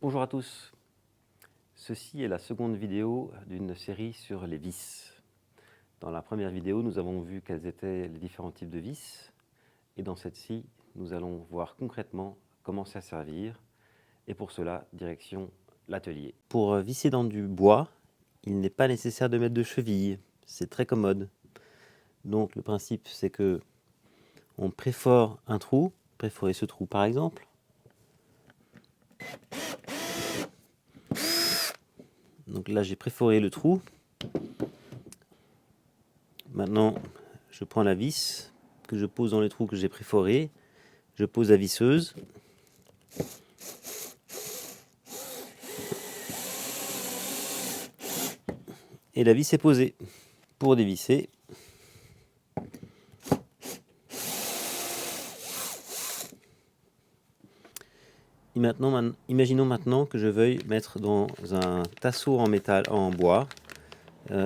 Bonjour à tous, ceci est la seconde vidéo d'une série sur les vis. Dans la première vidéo, nous avons vu quels étaient les différents types de vis, et dans cette-ci, nous allons voir concrètement comment s'en servir, et pour cela, direction l'atelier. Pour visser dans du bois, il n'est pas nécessaire de mettre de cheville, c'est très commode. Donc le principe, c'est que on préfore un trou, préforer ce trou par exemple. Donc là, j'ai préforé le trou. Maintenant, je prends la vis que je pose dans le trou que j'ai préforé. Je pose la visseuse. Et la vis est posée. Pour dévisser, imaginons maintenant que je veuille mettre dans un tasseau en métal, en bois,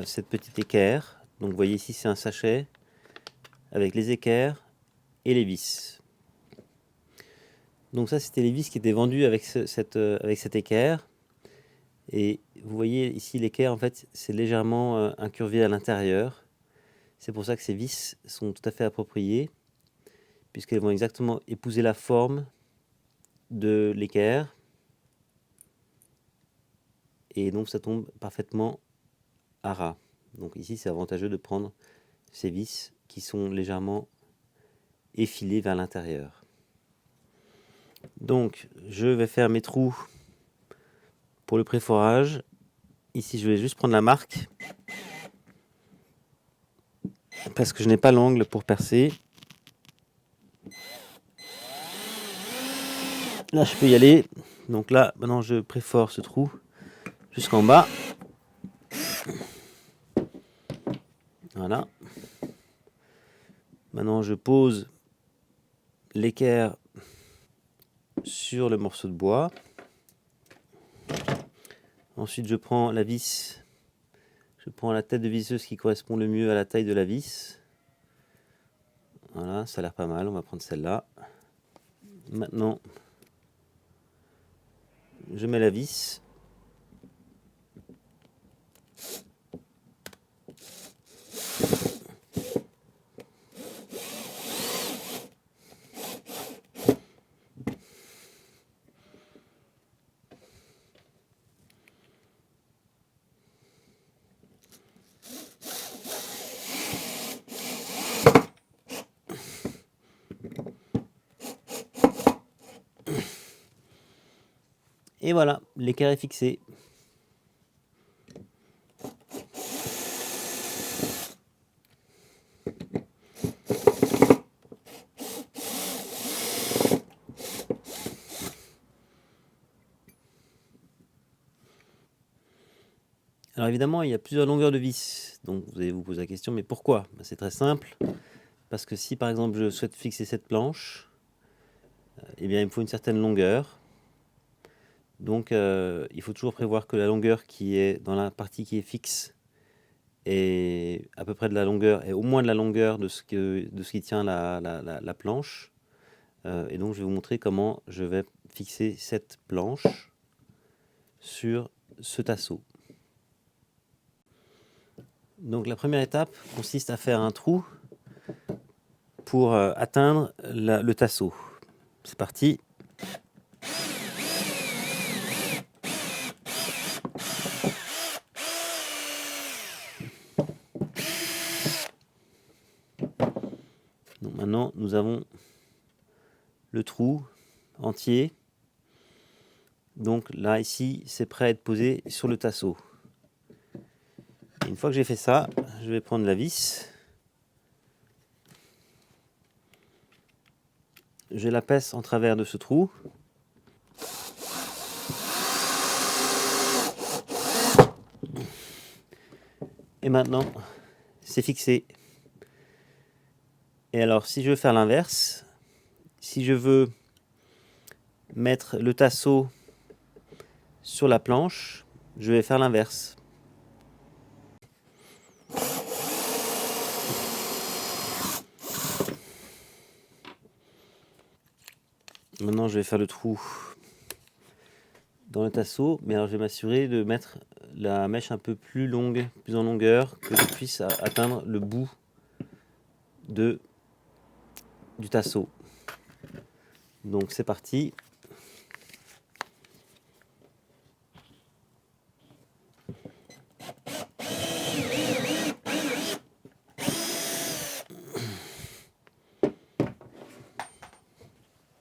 cette petite équerre. Donc vous voyez ici, c'est un sachet avec les équerres et les vis. Donc ça, c'était les vis qui étaient vendues avec cette équerre. Et vous voyez ici, l'équerre, en fait, c'est légèrement incurvé à l'intérieur. C'est pour ça que ces vis sont tout à fait appropriées, puisqu'elles vont exactement épouser la forme de l'équerre. Et donc ça tombe parfaitement à ras. Donc ici, c'est avantageux de prendre ces vis qui sont légèrement effilées vers l'intérieur. Donc je vais faire mes trous pour le préforage. Ici, je vais juste prendre la marque, parce que je n'ai pas l'angle pour percer. Là, je peux y aller. Donc là, maintenant, je préfore ce trou jusqu'en bas. Voilà. Maintenant, je pose l'équerre sur le morceau de bois. Ensuite, je prends la vis. Je prends la tête de visseuse qui correspond le mieux à la taille de la vis. Voilà, ça a l'air pas mal. On va prendre celle-là. Maintenant, je mets la vis. Et voilà, l'équerre est fixé. Alors évidemment, il y a plusieurs longueurs de vis. Donc vous allez vous poser la question, mais pourquoi? C'est très simple. Parce que si par exemple je souhaite fixer cette planche, eh bien il me faut une certaine longueur. Donc il faut toujours prévoir que la longueur qui est dans la partie qui est fixe est à peu près de la longueur, est au moins de la longueur de ce qui tient la planche. Et donc je vais vous montrer comment je vais fixer cette planche sur ce tasseau. Donc la première étape consiste à faire un trou pour atteindre le tasseau. C'est parti. Donc maintenant nous avons le trou entier. Donc là ici c'est prêt à être posé sur le tasseau. Et une fois que j'ai fait ça, je vais prendre la vis. Je la passe en travers de ce trou. Et maintenant, c'est fixé. Et alors, si je veux faire l'inverse, si je veux mettre le tasseau sur la planche, je vais faire l'inverse. Maintenant, je vais faire le trou dans le tasseau, mais alors je vais m'assurer de mettre la mèche un peu plus longue, plus en longueur, que je puisse atteindre le bout du tasseau. Donc c'est parti.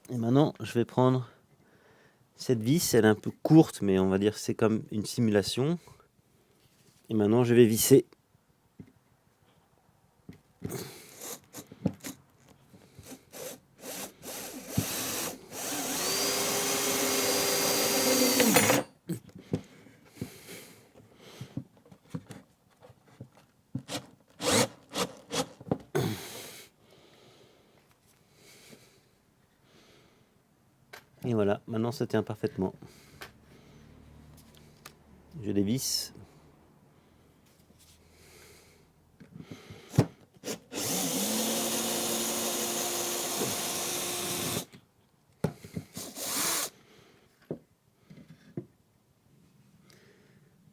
Et maintenant, je vais prendre cette vis, elle est un peu courte, mais on va dire que c'est comme une simulation. Et maintenant, je vais visser. Et voilà, maintenant ça tient parfaitement. Je dévisse.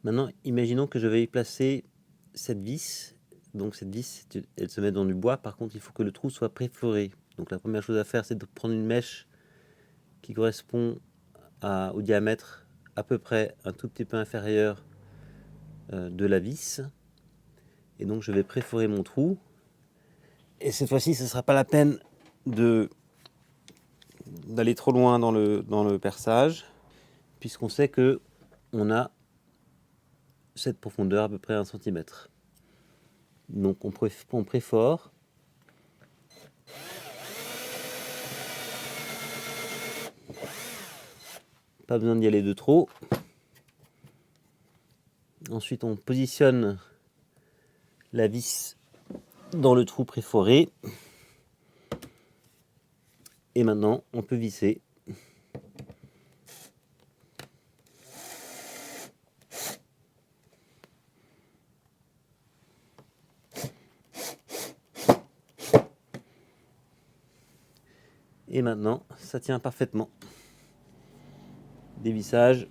Maintenant, imaginons que je vais y placer cette vis. Donc cette vis, elle se met dans du bois. Par contre, il faut que le trou soit préforé. Donc la première chose à faire, c'est de prendre une mèche qui correspond au diamètre à peu près un tout petit peu inférieur de la vis. Et donc je vais préforer mon trou. Et cette fois-ci, ce ne sera pas la peine d'aller trop loin dans le perçage, puisqu'on sait que on a cette profondeur à peu près 1 cm. Donc on préfore. Pas besoin d'y aller de trop. Ensuite on positionne la vis dans le trou préforé. Et maintenant on peut visser. Et maintenant ça tient parfaitement. Dévissage.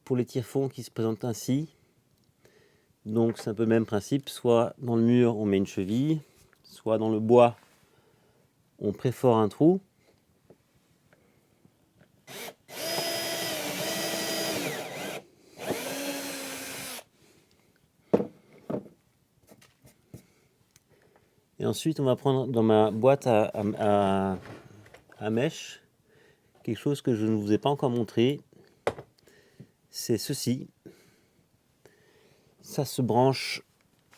Pour les tire-fonds qui se présentent ainsi, donc c'est un peu le même principe, soit dans le mur on met une cheville, soit dans le bois on préfore un trou. Et ensuite on va prendre dans ma boîte à mèche quelque chose que je ne vous ai pas encore montré. C'est ceci. Ça se branche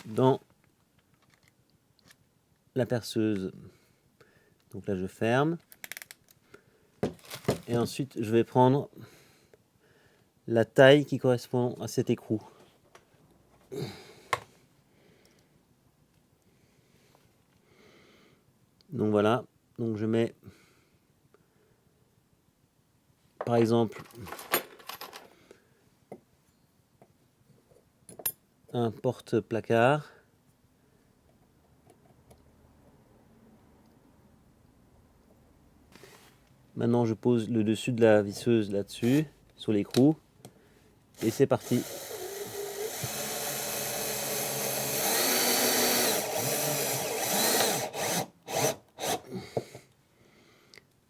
dans la perceuse. Donc là je ferme. Et ensuite je vais prendre la taille qui correspond à cet écrou. Donc voilà, donc je mets par exemple un porte-placard. Maintenant je pose le dessus de la visseuse là-dessus, sur l'écrou, et c'est parti.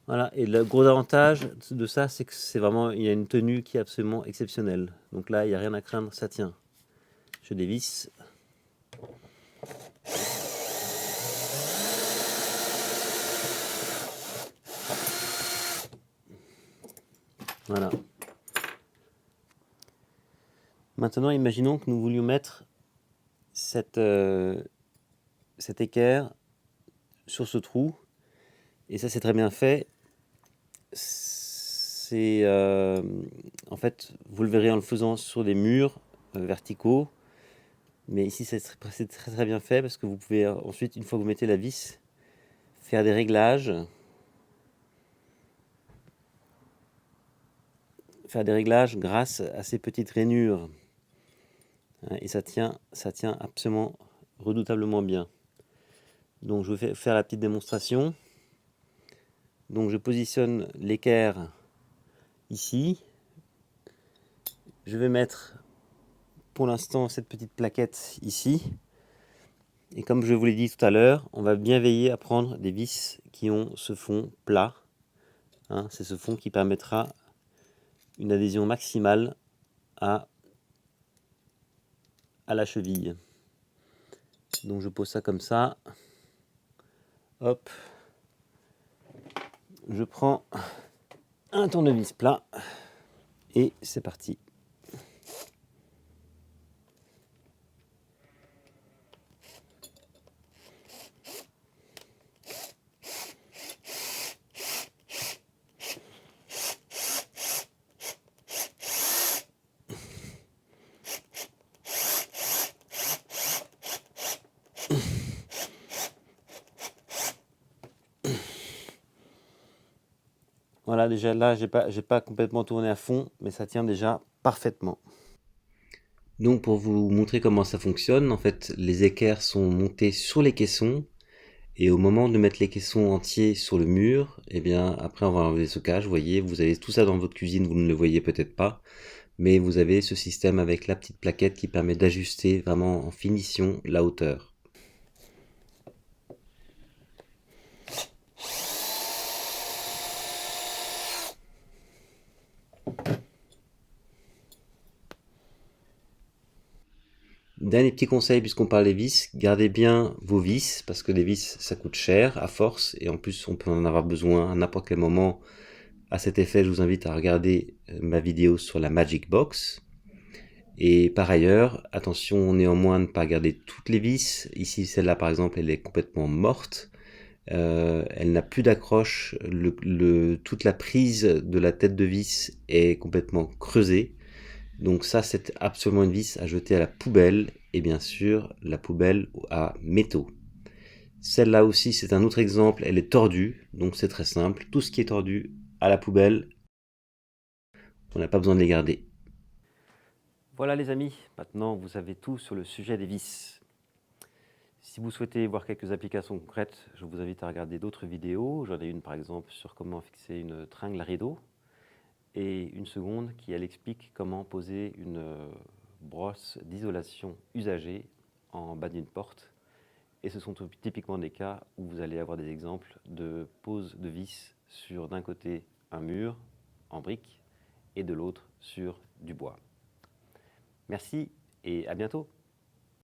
Voilà, et le gros avantage de ça, c'est que il y a une tenue qui est absolument exceptionnelle. Donc là, il n'y a rien à craindre, ça tient. Je dévisse. Voilà. Maintenant, imaginons que nous voulions mettre cet équerre sur ce trou. Et ça, c'est très bien fait. En fait, vous le verrez en le faisant sur des murs verticaux. Mais ici, c'est très bien fait parce que vous pouvez ensuite, une fois que vous mettez la vis, faire des réglages. Grâce à ces petites rainures. Et ça tient absolument redoutablement bien. Donc je vais faire la petite démonstration. Donc je positionne l'équerre ici. Je vais mettre pour l'instant cette petite plaquette ici. Et comme je vous l'ai dit tout à l'heure, on va bien veiller à prendre des vis qui ont ce fond plat. Hein, c'est ce fond qui permettra une adhésion maximale à la cheville. Donc je pose ça comme ça. Hop. Je prends un tournevis plat et c'est parti. Voilà, déjà là, j'ai pas complètement tourné à fond, mais ça tient déjà parfaitement. Donc pour vous montrer comment ça fonctionne, en fait, les équerres sont montés sur les caissons, et au moment de mettre les caissons entiers sur le mur, eh bien après on va enlever le stockage, vous voyez, vous avez tout ça dans votre cuisine, vous ne le voyez peut-être pas, mais vous avez ce système avec la petite plaquette qui permet d'ajuster vraiment en finition la hauteur. Dernier petit conseil, puisqu'on parle des vis, gardez bien vos vis, parce que les vis, ça coûte cher à force, et en plus, on peut en avoir besoin à n'importe quel moment. À cet effet, je vous invite à regarder ma vidéo sur la Magic Box. Et par ailleurs, attention néanmoins à ne pas garder toutes les vis. Ici, celle-là, par exemple, elle est complètement morte. Elle n'a plus d'accroche. Toute la prise de la tête de vis est complètement creusée. Donc ça, c'est absolument une vis à jeter à la poubelle, et bien sûr, la poubelle à métaux. Celle-là aussi, c'est un autre exemple, elle est tordue, donc c'est très simple. Tout ce qui est tordu, à la poubelle, on n'a pas besoin de les garder. Voilà les amis, maintenant vous savez tout sur le sujet des vis. Si vous souhaitez voir quelques applications concrètes, je vous invite à regarder d'autres vidéos. J'en ai une par exemple sur comment fixer une tringle à rideau, et une seconde qui elle explique comment poser une brosse d'isolation usagée en bas d'une porte. Et ce sont typiquement des cas où vous allez avoir des exemples de pose de vis sur d'un côté un mur en briques et de l'autre sur du bois. Merci et à bientôt.